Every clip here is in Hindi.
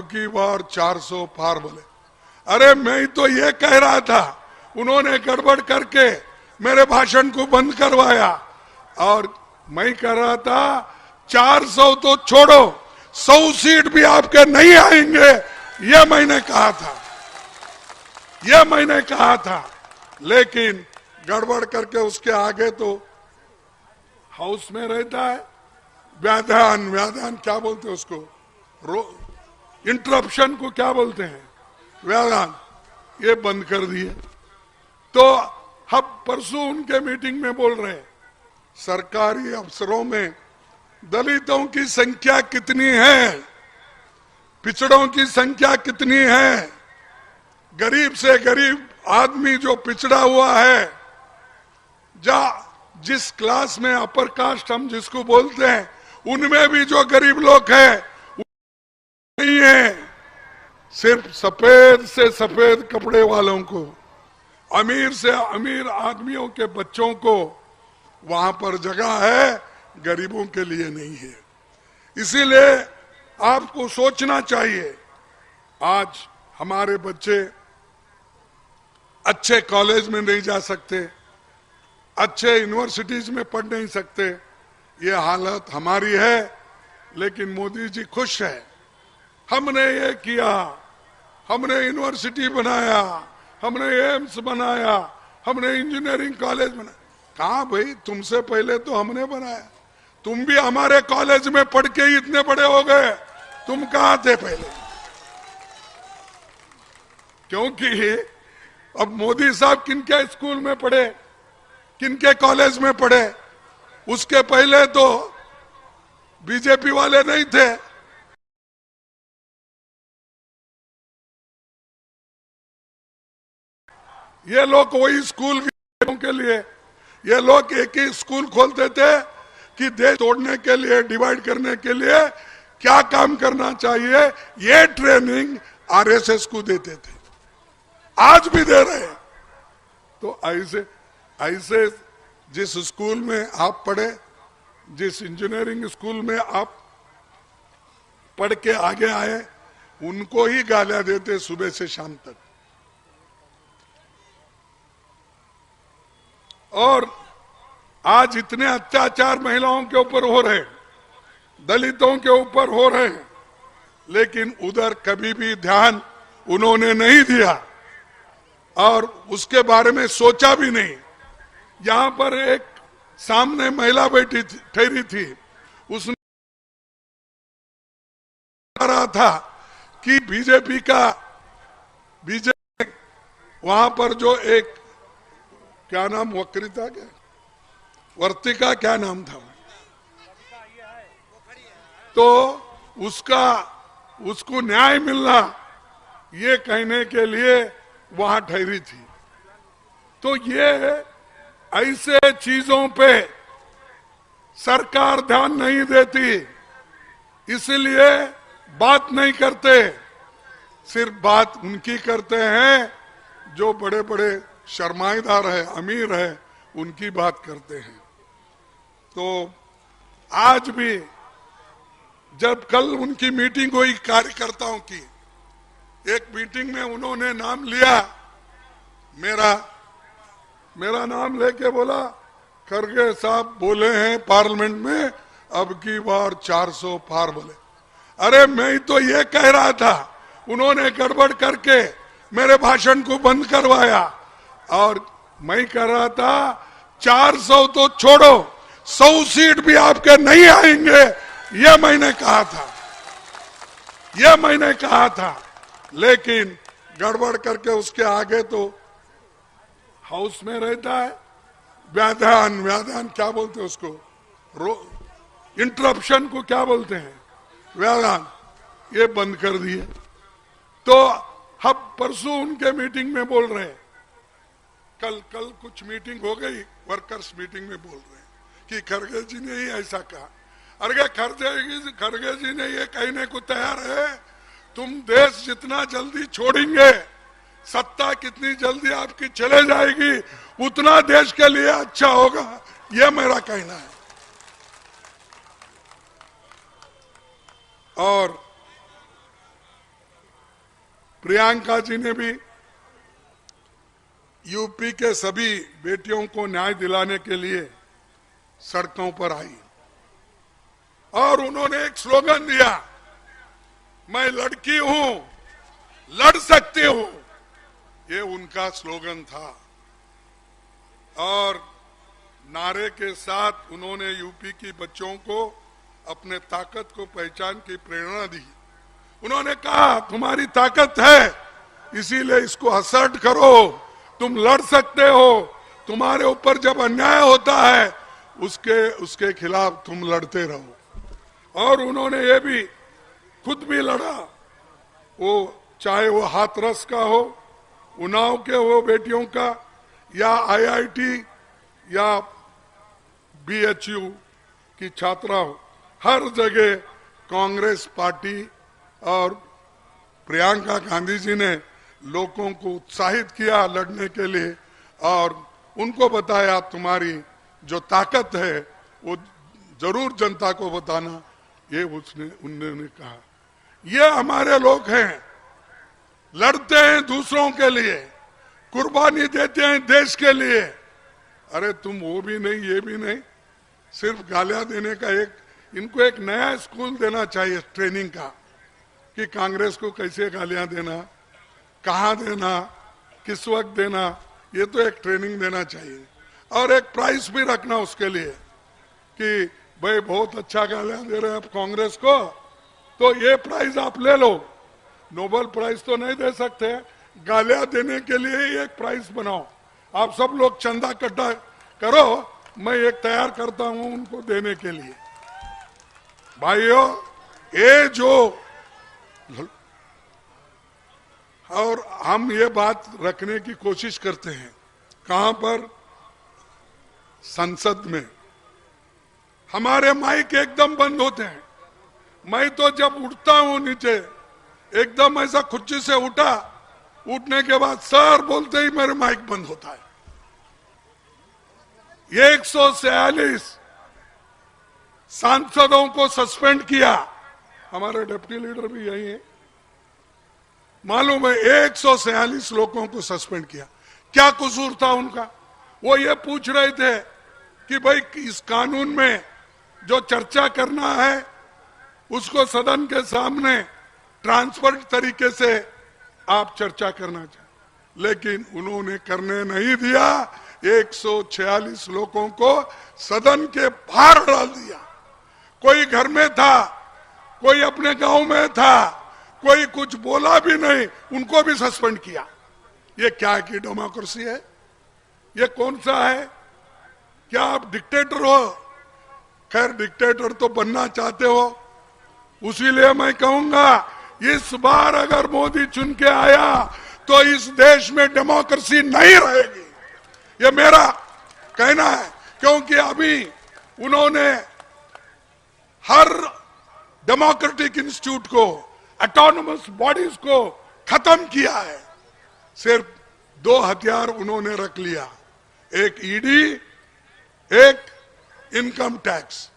अब की बार 400 पार बोले। अरे मैं तो ये कह रहा था, उन्होंने गड़बड़ करके मेरे भाषण को बंद करवाया। और मैं कह रहा था 400 तो छोड़ो, 100 सीट भी आपके नहीं आएंगे, ये मैंने कहा था, ये मैंने कहा था। लेकिन गड़बड़ करके उसके आगे तो हाउस में रहता है व्याधान क्या बोलते हैं उसको, इंटरप्शन को क्या बोलते हैं, व्याधान, ये बंद कर दिए। तो हम परसों उनके मीटिंग में बोल रहे हैं, सरकारी अफसरों में दलितों की संख्या कितनी है, पिछड़ों की संख्या कितनी है, गरीब से गरीब आदमी जो पिछड़ा हुआ है, जिस क्लास में अपर कास्ट हम जिसको बोलते हैं, उनमें भी जो गरीब लोग हैं नहीं है। सिर्फ सफेद से सफेद कपड़े वालों को, अमीर से अमीर आदमियों के बच्चों को वहां पर जगह है, गरीबों के लिए नहीं है। इसीलिए आपको सोचना चाहिए, आज हमारे बच्चे अच्छे कॉलेज में नहीं जा सकते, अच्छे यूनिवर्सिटीज में पढ़ नहीं सकते, ये हालत हमारी है। लेकिन मोदी जी खुश है, हमने ये किया, हमने यूनिवर्सिटी बनाया, हमने एम्स बनाया, हमने इंजीनियरिंग कॉलेज बनाया। कहा भाई, तुमसे पहले तो हमने बनाया, तुम भी हमारे कॉलेज में पढ़ के ही इतने बड़े हो गए, तुम कहां थे पहले? क्योंकि अब मोदी साहब किनके स्कूल में पढ़े, किनके कॉलेज में पढ़े, उसके पहले तो बीजेपी वाले नहीं थे। ये लोग वही स्कूल के लिए, ये लोग एक ही स्कूल खोलते थे कि देश तोड़ने के लिए, डिवाइड करने के लिए क्या काम करना चाहिए, ये ट्रेनिंग आरएसएस को देते थे, आज भी दे रहे हैं। तो ऐसे जिस स्कूल में आप पढ़े, जिस इंजीनियरिंग स्कूल में आप पढ़ के आगे आए, उनको ही गालियां देते सुबह से शाम तक। और आज इतने अत्याचार महिलाओं के ऊपर हो रहे, दलितों के ऊपर हो रहे हैं, लेकिन उधर कभी भी ध्यान उन्होंने नहीं दिया और उसके बारे में सोचा भी नहीं। यहां पर एक सामने महिला बैठी ठहरी थी, उसने रहा था कि बीजेपी वहां पर जो एक क्या नाम, वक्रिता क्या, वर्तिका क्या नाम था, तो उसको न्याय मिलना, ये कहने के लिए वहां ठहरी थी। तो ये ऐसे चीजों पे सरकार ध्यान नहीं देती, इसलिए बात नहीं करते, सिर्फ बात उनकी करते हैं जो बड़े बड़े शर्माईदार है, अमीर है, उनकी बात करते हैं। तो आज भी जब कल उनकी मीटिंग हुई कार्यकर्ताओं की, एक मीटिंग में उन्होंने नाम लिया, मेरा नाम लेके बोला, खरगे साहब बोले हैं पार्लियामेंट में अब की बार 400 पार बोले। अरे मैं तो ये कह रहा था, उन्होंने गड़बड़ करके मेरे भाषण को बंद करवाया। और मैं कह रहा था 400 तो छोड़ो, 100 सीट भी आपके नहीं आएंगे, ये मैंने कहा था, ये मैंने कहा था। लेकिन गड़बड़ करके उसके आगे तो हाउस में रहता है व्याधान क्या बोलते हैं उसको, इंटरप्शन को क्या बोलते हैं, व्याधान, ये बंद कर दिए। तो हम परसों उनके मीटिंग में बोल रहे हैं, कल कुछ मीटिंग हो गई, वर्कर्स मीटिंग में बोल रहे हैं कि खरगे जी ने ही ऐसा कहा। अरे खरगे जी ने ये कहने को तैयार है, तुम देश जितना जल्दी छोड़ेंगे, सत्ता कितनी जल्दी आपकी चले जाएगी, उतना देश के लिए अच्छा होगा, ये मेरा कहना है। और प्रियंका जी ने भी यूपी के सभी बेटियों को न्याय दिलाने के लिए सड़कों पर आई और उन्होंने एक स्लोगन दिया, मैं लड़की हूं, लड़ सकती हूं। ये उनका स्लोगन था और नारे के साथ उन्होंने यूपी की बच्चों को अपने ताकत को पहचान की प्रेरणा दी। उन्होंने कहा तुम्हारी ताकत है, इसीलिए इसको असर्ट करो, तुम लड़ सकते हो, तुम्हारे ऊपर जब अन्याय होता है उसके खिलाफ तुम लड़ते रहो। और उन्होंने ये भी खुद भी लड़ा, वो चाहे वो हाथरस का हो, उन्नाव के हो बेटियों का, या आईआईटी या बीएचयू की छात्रा हो, हर जगह कांग्रेस पार्टी और प्रियंका गांधी जी ने लोगों को उत्साहित किया लड़ने के लिए और उनको बताया तुम्हारी जो ताकत है वो जरूर जनता को बताना, ये उन्होंने कहा। ये हमारे लोग हैं, लड़ते हैं दूसरों के लिए, कुर्बानी देते हैं देश के लिए। अरे तुम वो भी नहीं ये भी नहीं, सिर्फ गालियां देने का इनको एक नया स्कूल देना चाहिए ट्रेनिंग का, कि कांग्रेस को कैसे गालियां देना, कहां देना, किस वक्त देना, ये तो एक ट्रेनिंग देना चाहिए। और एक प्राइस भी रखना उसके लिए कि भाई बहुत अच्छा गालियां दे रहे हैं आप कांग्रेस को, तो ये प्राइज आप ले लो। नोबेल प्राइज तो नहीं दे सकते, गालियां देने के लिए ही एक प्राइज बनाओ। आप सब लोग चंदा इकट्ठा करो, मैं एक तैयार करता हूं उनको देने के लिए। भाइयों, ये जो और हम ये बात रखने की कोशिश करते हैं, कहां पर? संसद में हमारे माइक एकदम बंद होते हैं। मैं तो जब उठता हूं नीचे, एकदम ऐसा खुर्ची से उठा, उठने के बाद सर बोलते ही मेरे माइक बंद होता है। 146 सांसदों को सस्पेंड किया, हमारे डिप्टी लीडर भी यही है, मालूम है 146 लोगों को सस्पेंड किया। क्या कसूर था उनका? वो ये पूछ रहे थे कि भाई इस कानून में जो चर्चा करना है उसको सदन के सामने ट्रांसफर तरीके से आप चर्चा करना चाहिए, लेकिन उन्होंने करने नहीं दिया। 146 लोगों को सदन के बाहर डाल दिया। कोई घर में था, कोई अपने गांव में था, कोई कुछ बोला भी नहीं, उनको भी सस्पेंड किया। ये क्या की डेमोक्रेसी है? ये कौन सा है? क्या आप डिक्टेटर हो? खैर डिक्टेटर तो बनना चाहते हो, उसीलिए मैं कहूंगा इस बार अगर मोदी चुन के आया तो इस देश में डेमोक्रेसी नहीं रहेगी, ये मेरा कहना है। क्योंकि अभी उन्होंने हर डेमोक्रेटिक इंस्टीट्यूट को, ऑटोनोमस बॉडीज को खत्म किया है। सिर्फ 2 हथियार उन्होंने रख लिया, एक ईडी, एक इनकम टैक्स।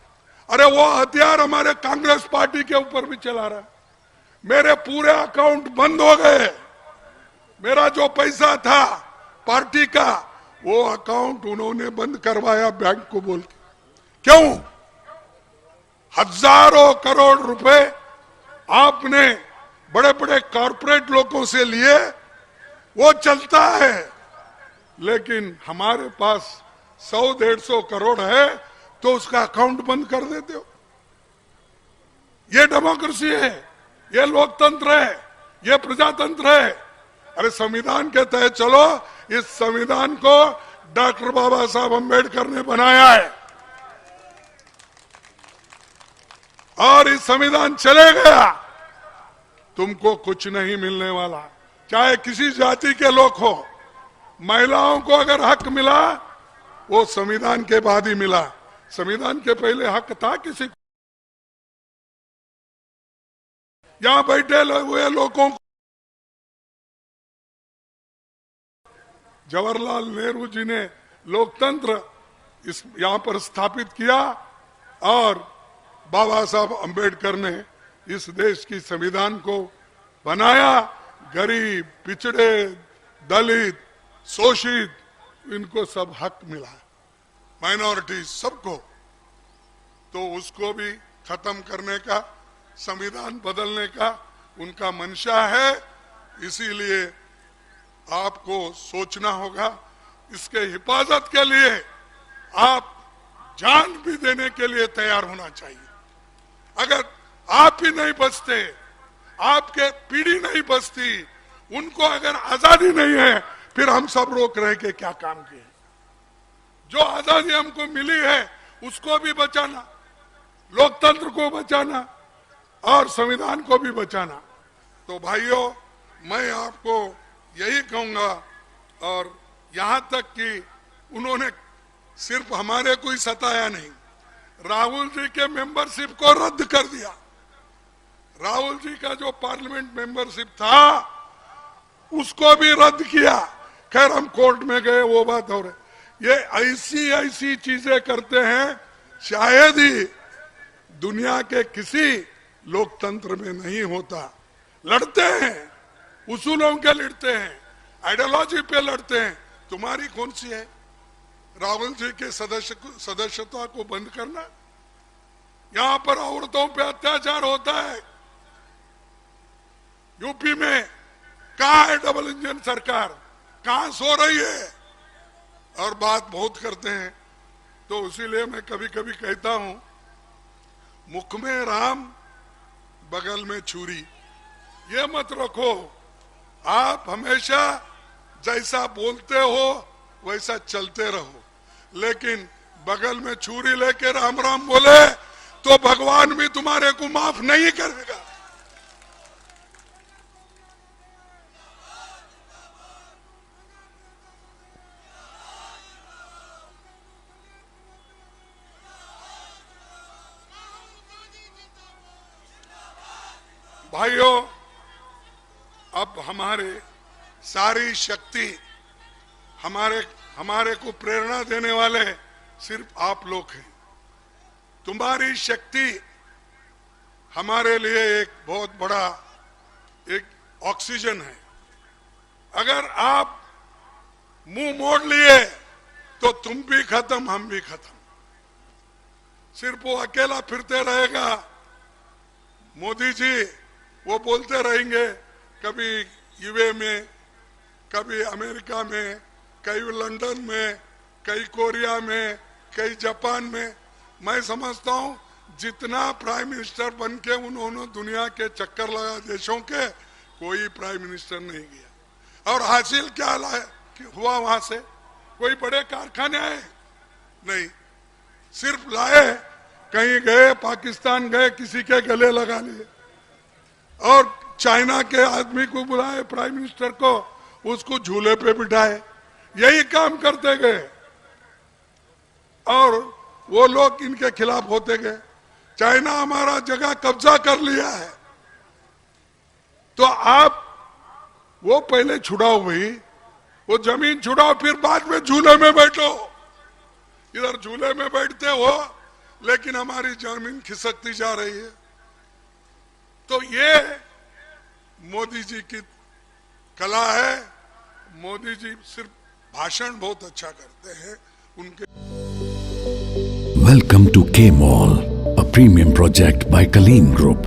अरे वो हथियार हमारे कांग्रेस पार्टी के ऊपर भी चला रहा है। मेरे पूरे अकाउंट बंद हो गए, मेरा जो पैसा था पार्टी का वो अकाउंट उन्होंने बंद करवाया बैंक को बोल के। क्यों? हजारों करोड़ रुपए आपने बड़े बड़े कॉरपोरेट लोगों से लिए, वो चलता है, लेकिन हमारे पास 100-150 करोड़ है तो उसका अकाउंट बंद कर देते हो। ये डेमोक्रेसी है, ये लोकतंत्र है, ये प्रजातंत्र है। अरे संविधान के तहत चलो। इस संविधान को डॉक्टर बाबा साहब अम्बेडकर ने बनाया है और इस संविधान चले गया, तुमको कुछ नहीं मिलने वाला, चाहे किसी जाति के लोग हो। महिलाओं को अगर हक मिला वो संविधान के बाद ही मिला, संविधान के पहले हक था किसी को? यहां बैठे हुए लोगों को जवाहरलाल नेहरू जी ने लोकतंत्र इस यहां पर स्थापित किया और बाबा साहब अंबेडकर ने इस देश की संविधान को बनाया, गरीब, पिछड़े, दलित, शोषित, इनको सब हक मिला, माइनॉरिटी सबको, तो उसको भी खत्म करने का, संविधान बदलने का उनका मंशा है। इसीलिए आपको सोचना होगा, इसके हिफाजत के लिए आप जान भी देने के लिए तैयार होना चाहिए। अगर आप ही नहीं बचते, आपके पीढ़ी नहीं बचती, उनको अगर आजादी नहीं है, फिर हम सब रोक रहे के क्या काम किए। जो आजादी हमको मिली है उसको भी बचाना, लोकतंत्र को बचाना और संविधान को भी बचाना। तो भाइयों, मैं आपको यही कहूंगा, और यहां तक कि उन्होंने सिर्फ हमारे को ही सताया नहीं, राहुल जी के मेंबरशिप को रद्द कर दिया। राहुल जी का जो पार्लियामेंट मेंबरशिप था उसको भी रद्द किया। खैर हम कोर्ट में गए, वो बात हो रही। ये ऐसी ऐसी चीजें करते हैं, शायद ही दुनिया के किसी लोकतंत्र में नहीं होता। लड़ते हैं, उसूलों के लड़ते हैं, आइडियोलॉजी पे लड़ते हैं। तुम्हारी कौन सी है? राहुल जी के सदस्यता को बंद करना। यहां पर औरतों पे अत्याचार होता है यूपी में। कहां है डबल इंजन सरकार? कहां सो रही है? और बात बहुत करते हैं। तो इसीलिए मैं कभी कभी कहता हूं, मुख में राम बगल में छुरी, ये मत रखो। आप हमेशा जैसा बोलते हो वैसा चलते रहो, लेकिन बगल में छुरी लेके राम राम बोले तो भगवान भी तुम्हारे को माफ नहीं करेगा। भाइयों, अब हमारे सारी शक्ति, हमारे को प्रेरणा देने वाले सिर्फ आप लोग हैं। तुम्हारी शक्ति हमारे लिए एक बहुत बड़ा एक ऑक्सीजन है। अगर आप मुंह मोड़ लिए तो तुम भी खत्म, हम भी खत्म। सिर्फ वो अकेला फिरते रहेगा। मोदी जी वो बोलते रहेंगे, कभी यूए में, कभी अमेरिका में, कई लंदन में, कई कोरिया में, कई जापान में। मैं समझता हूं जितना प्राइम मिनिस्टर बन के उन्होंने दुनिया के चक्कर लगा देशों के, कोई प्राइम मिनिस्टर नहीं गया। और हासिल क्या हुआ वहां से? कोई बड़े कारखाने आए नहीं, सिर्फ लाए, कहीं गए, पाकिस्तान गए, किसी के गले लगा लिए, और चाइना के आदमी को बुलाए, प्राइम मिनिस्टर को, उसको झूले पे बिठाए। यही काम करते गए और वो लोग इनके खिलाफ होते गए। चाइना हमारा जगह कब्जा कर लिया है, तो आप वो पहले छुड़ाओ भाई, वो जमीन छुड़ाओ, फिर बाद में झूले में बैठो। इधर झूले में बैठते हो लेकिन हमारी जमीन खिसकती जा रही है। तो ये मोदी जी की कला है। मोदी जी सिर्फ भाषण बहुत अच्छा करते हैं उनके। Welcome to K-Mall, a premium project by Kaleen Group.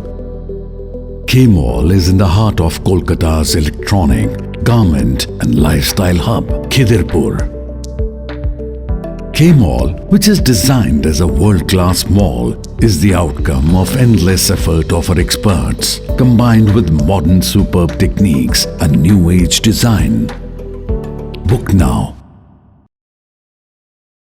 K-Mall is in the heart of Kolkata's electronic, garment and lifestyle hub, Khidirpur. K-Mall, which is designed as a world-class mall, is the outcome of endless effort of our experts, combined with modern superb techniques and new age design. Book now